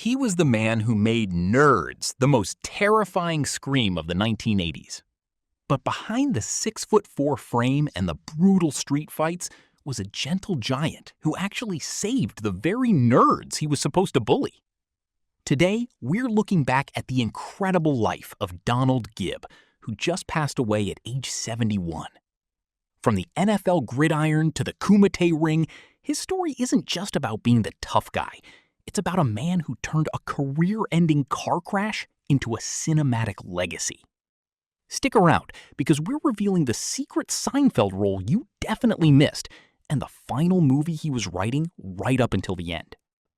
He was the man who made Nerds the most terrifying scream of the 1980s. But behind the 6'4" frame and the brutal street fights was a gentle giant who actually saved the very nerds he was supposed to bully. Today, we're looking back at the incredible life of Donald Gibb, who just passed away at age 71. From the NFL gridiron to the Kumite ring, his story isn't just about being the tough guy. It's about a man who turned a career-ending car crash into a cinematic legacy. Stick around, because we're revealing the secret Seinfeld role you definitely missed, and the final movie he was writing right up until the end.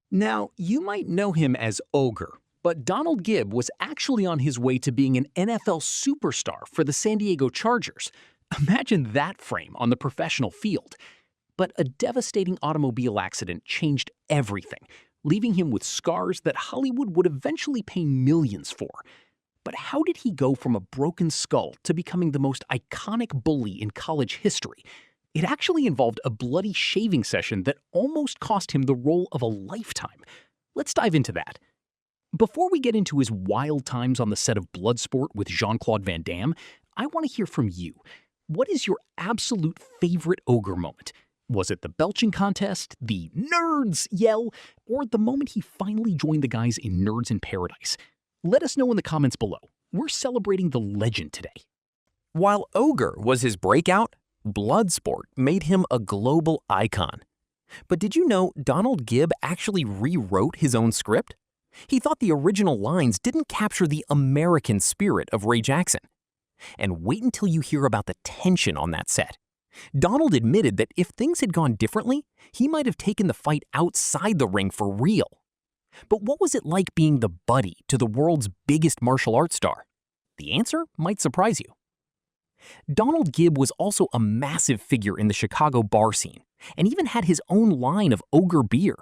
Now, you might know him as Ogre, but Donald Gibb was actually on his way to being an NFL superstar for the San Diego Chargers. Imagine that frame on the professional field. But a devastating automobile accident changed everything, leaving him with scars that Hollywood would eventually pay millions for. But how did he go from a broken skull to becoming the most iconic bully in college history? It actually involved a bloody shaving session that almost cost him the role of a lifetime. Let's dive into that. Before we get into his wild times on the set of Bloodsport with Jean-Claude Van Damme, I want to hear from you. What is your absolute favorite Ogre moment? Was it the belching contest, the "Nerds" yell, or the moment he finally joined the guys in Nerds in Paradise? Let us know in the comments below. We're celebrating the legend today. While Ogre was his breakout, Bloodsport made him a global icon. But did you know Donald Gibb actually rewrote his own script? He thought the original lines didn't capture the American spirit of Ray Jackson. And wait until you hear about the tension on that set. Donald admitted that if things had gone differently, he might have taken the fight outside the ring for real. But what was it like being the buddy to the world's biggest martial arts star? The answer might surprise you. Donald Gibb was also a massive figure in the Chicago bar scene, and even had his own line of Ogre beer.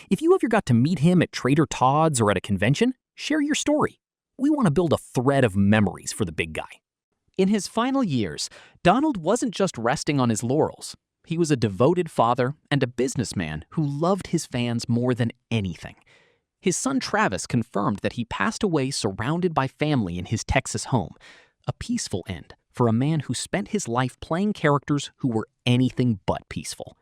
If you ever got to meet him at Trader Todd's or at a convention, share your story. We want to build a thread of memories for the big guy. In his final years, Donald wasn't just resting on his laurels. He was a devoted father and a businessman who loved his fans more than anything. His son Travis confirmed that he passed away surrounded by family in his Texas home, a peaceful end for a man who spent his life playing characters who were anything but peaceful.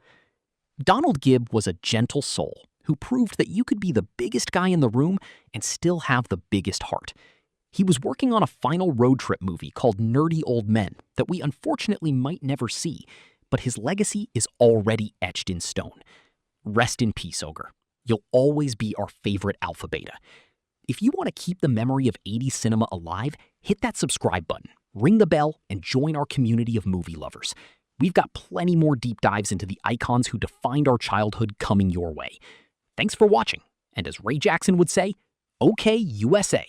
Donald Gibb was a gentle soul who proved that you could be the biggest guy in the room and still have the biggest heart. He was working on a final road trip movie called Nerdy Old Men that we unfortunately might never see, but his legacy is already etched in stone. Rest in peace, Ogre. You'll always be our favorite alpha beta. If you want to keep the memory of 80s cinema alive, hit that subscribe button, ring the bell, and join our community of movie lovers. We've got plenty more deep dives into the icons who defined our childhood coming your way. Thanks for watching, and as Ray Jackson would say, OK USA.